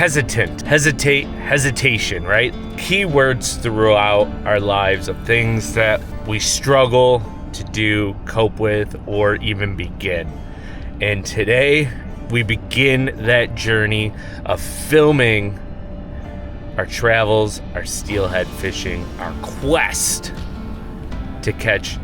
hesitation, right? Keywords throughout our lives of things that we struggle to do, cope with, or even begin. And today we begin that journey of filming our travels, our steelhead fishing, our quest to catch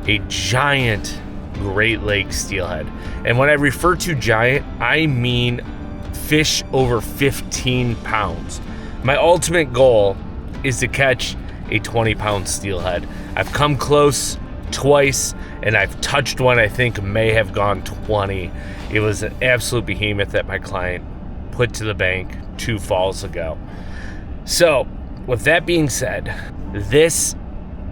a giant Great Lakes steelhead. And when I refer to giant, I mean fish over 15 pounds. My ultimate goal is to catch a 20-pound steelhead. I've come close twice, and I've touched one I think may have gone 20. It was an absolute behemoth that my client put to the bank 2 falls ago. So, with that being said, this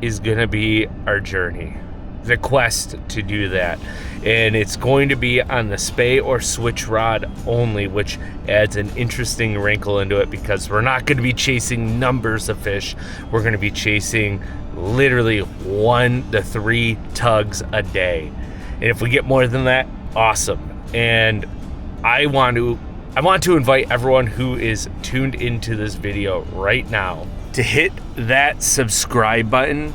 is gonna be our journey, the quest to do that. And it's going to be on the Spey or switch rod only, which adds an interesting wrinkle into it because we're not going to be chasing numbers of fish. We're going to be chasing literally 1 to 3 tugs a day. And if we get more than that, awesome. And I want to invite everyone who is tuned into this video right now to hit that subscribe button.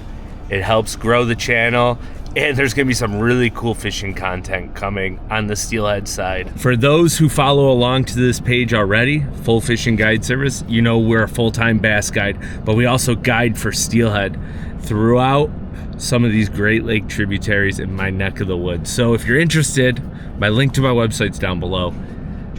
It helps grow the channel. And there's going to be some really cool fishing content coming on the steelhead side. For those who follow along to this page already, Full Fishing Guide Service, you know we're a full-time bass guide, but we also guide for steelhead throughout some of these Great Lake tributaries in my neck of the woods. So if you're interested, my link to my website's down below.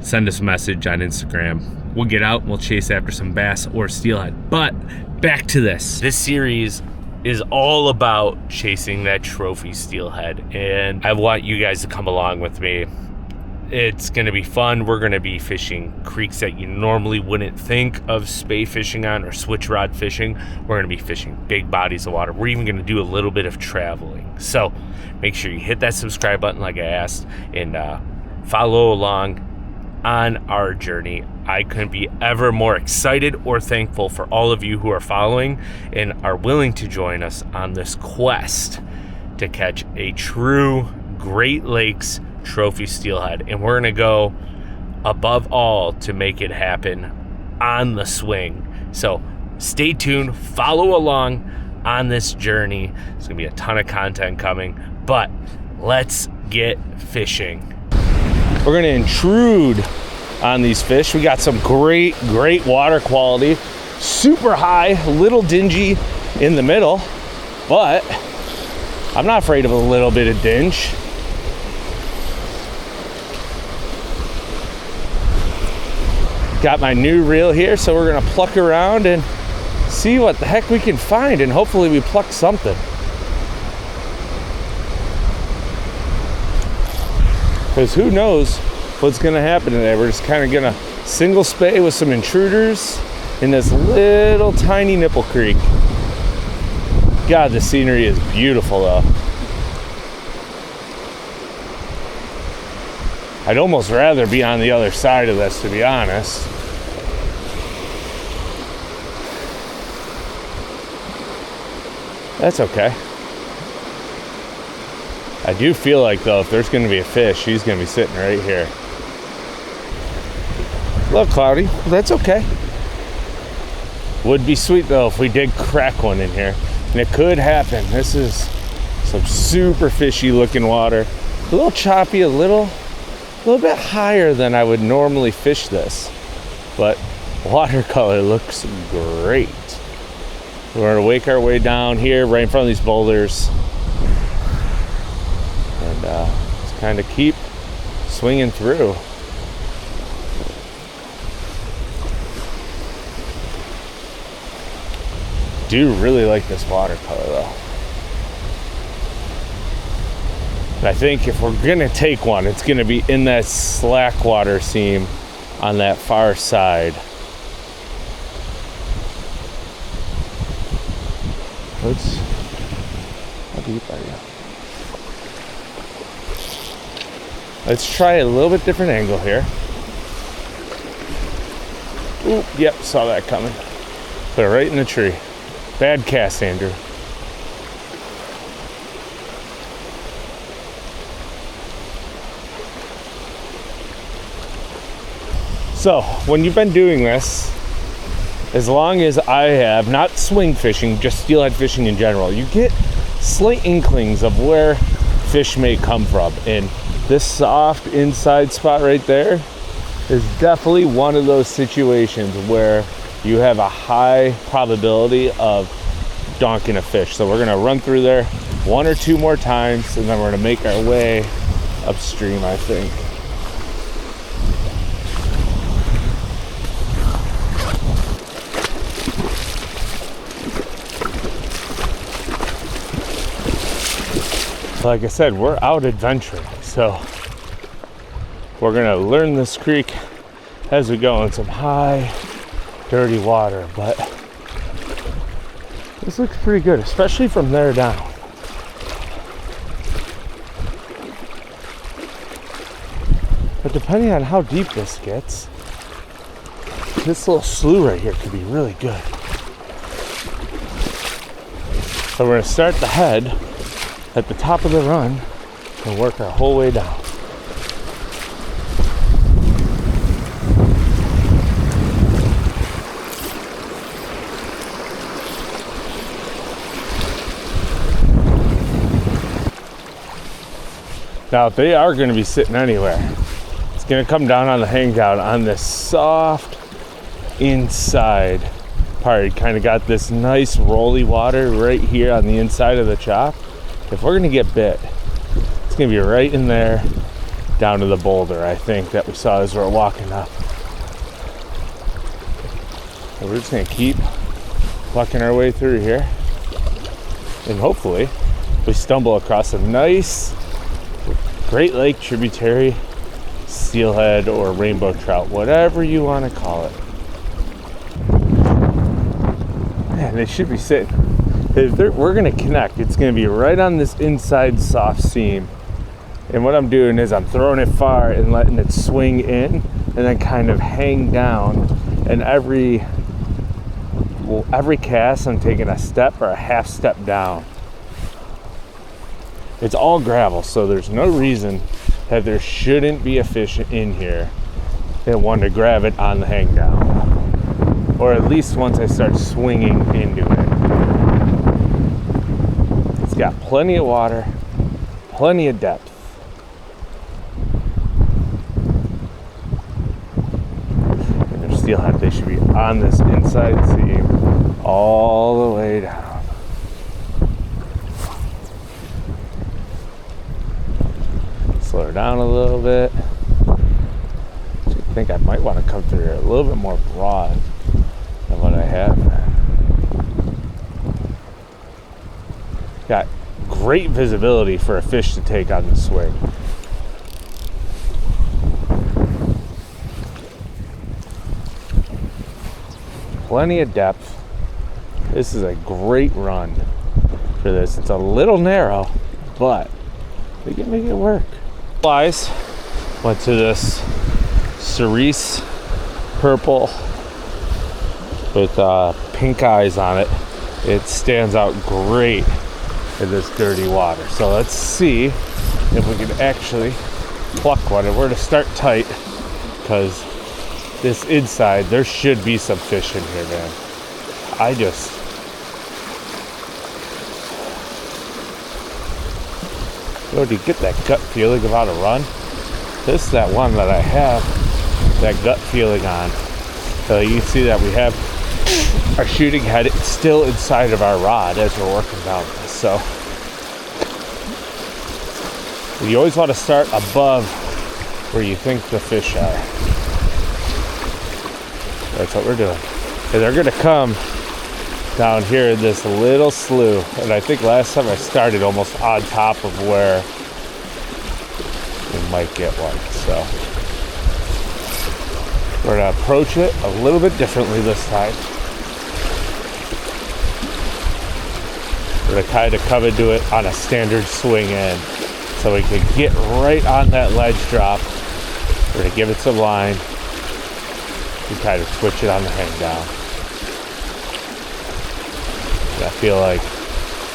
Send us a message on Instagram. We'll get out and we'll chase after some bass or steelhead. But back to this. This series is all about chasing that trophy steelhead, and I want you guys to come along with me. It's gonna be fun. We're gonna be fishing creeks that you normally wouldn't think of Spey fishing on or switch rod fishing. We're gonna be fishing big bodies of water. We're even gonna do a little bit of traveling. So make sure you hit that subscribe button like I asked, and follow along on our journey. I couldn't be ever more excited or thankful for all of you who are following and are willing to join us on this quest to catch a true Great Lakes trophy steelhead. And we're gonna go above all to make it happen on the swing. So stay tuned, follow along on this journey. There's gonna be a ton of content coming, but let's get fishing. We're gonna intrude on these fish. We got some great water quality, super high, a little dingy in the middle, but I'm not afraid of a little bit of dinge. Got my new reel here, so we're gonna pluck around and see what the heck we can find, and hopefully we pluck something. Because who knows what's gonna happen today. We're just kind of gonna single Spey with some intruders in this little tiny nipple creek. God, the scenery is beautiful though. I'd almost rather be on the other side of this, to be honest. That's okay. I do feel like though, if there's gonna be a fish, he's gonna be sitting right here. A little cloudy, that's okay. Would be sweet though if we did crack one in here. And it could happen. This is some super fishy looking water. A little choppy, a little bit higher than I would normally fish this. But watercolor looks great. We're gonna wake our way down here right in front of these boulders. And just kind of keep swinging through. Do really like this watercolor though. And I think if we're gonna take one, it's gonna be in that slack water seam on that far side. How deep are you? Let's try a little bit different angle here. Ooh, yep, saw that coming. Put it right in the tree. Bad cast, Andrew. So when you've been doing this, as long as I have, not swing fishing, just steelhead fishing in general, you get slight inklings of where fish may come from. And this soft inside spot right there is definitely one of those situations where you have a high probability of donking a fish. So we're gonna run through there one or two more times, and then we're gonna make our way upstream, I think. Like I said, we're out adventuring, so we're gonna learn this creek as we go in some high, dirty water, but this looks pretty good, especially from there down. But depending on how deep this gets, this little slough right here could be really good. So we're gonna start the head at the top of the run and work our whole way down. Now, they are going to be sitting anywhere. It's going to come down on the hangdown on this soft inside part. You kind of got this nice rolly water right here on the inside of the chop. If we're going to get bit, it's going to be right in there down to the boulder, I think, that we saw as we're walking up. So we're just going to keep walking our way through here. And hopefully we stumble across a nice Great Lake tributary steelhead or rainbow trout, whatever you want to call it. Man, they should be sitting. We're going to connect. It's going to be right on this inside soft seam. And what I'm doing is I'm throwing it far and letting it swing in and then kind of hang down. And every cast, I'm taking a step or a half step down. It's all gravel, so there's no reason that there shouldn't be a fish in here and one to grab it on the hang down. Or at least once I start swinging into it. It's got plenty of water, plenty of depth. And they're steelhead, they should be on this inside seam all the way down. Slow her down a little bit. I think I might want to come through here a little bit more broad than what I have. Got great visibility for a fish to take on the swing. Plenty of depth. This is a great run for this. It's a little narrow, but we can make it work. Flies. Went to this cerise purple with pink eyes on it. It stands out great in this dirty water. So let's see if we can actually pluck one. And we're going to start tight because this inside, there should be some fish in here, man. Do you get that gut feeling about a run? This is that one that I have that gut feeling on. So you can see that we have our shooting head. It's still inside of our rod as we're working down this. So you always want to start above where you think the fish are. That's what we're doing. And they're going to come down here in this little slough, and I think last time I started almost on top of where we might get one. So we're gonna approach it a little bit differently this time. We're gonna kind of come into it on a standard swing in, so we can get right on that ledge drop. We're gonna give it some line and kind of switch it on the hang down. I feel like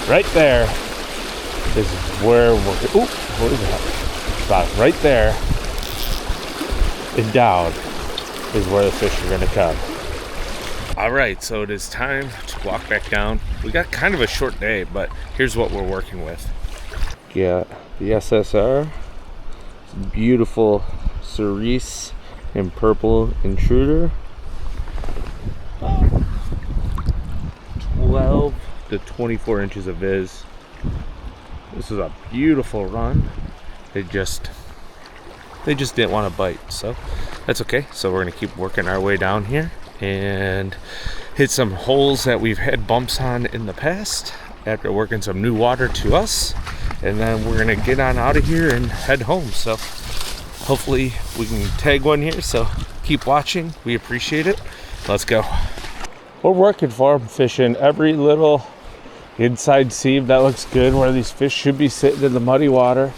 right there is where we're. Ooh, what is that? About right there and down is where the fish are gonna come. All right, so it is time to walk back down. We got kind of a short day, but here's what we're working with. Got the SSR, beautiful cerise and purple intruder. 12 to 24 inches of viz. This is a beautiful run. They just didn't want to bite, so that's okay. So we're gonna keep working our way down here and hit some holes that we've had bumps on in the past after working some new water to us, and then we're gonna get on out of here and head home. So hopefully we can tag one here, so keep watching. We appreciate it. Let's go. We're working for them, fishing every little inside sieve that looks good where these fish should be sitting in the muddy water,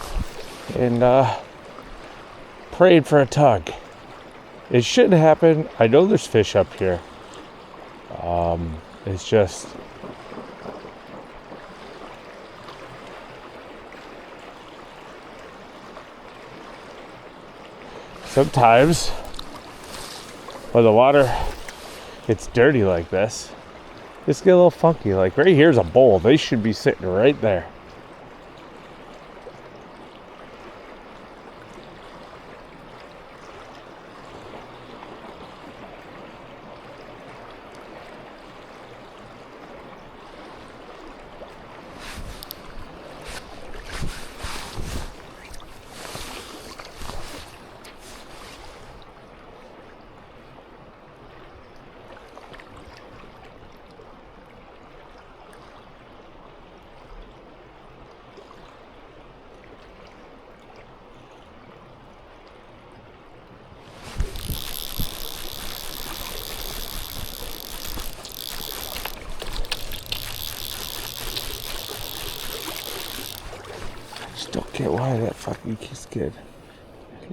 and praying for a tug. It shouldn't happen. I know there's fish up here. It's just sometimes when the water gets dirty like this, just get a little funky. Like right here's a bowl. They should be sitting right there. Don't get why that fucking kid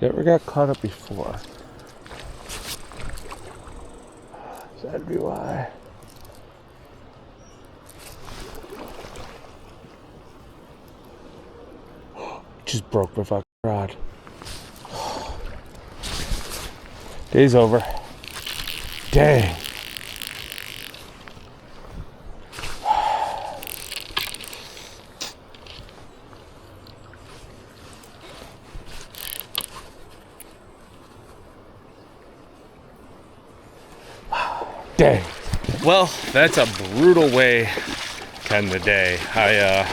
never got caught up before. That'd be why. Just broke my fucking rod. Day's over. Dang. Dang. Well, that's a brutal way to end the day. I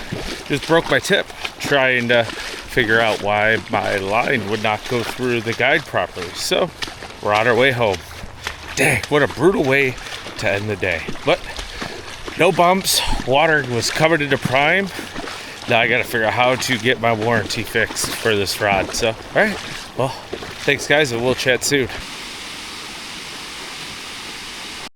just broke my tip trying to figure out why my line would not go through the guide properly. So we're on our way home. Dang, what a brutal way to end the day. But no bumps. Water was covered into prime. Now I gotta figure out how to get my warranty fixed for this rod. So, all right. Well, thanks guys, and we'll chat soon.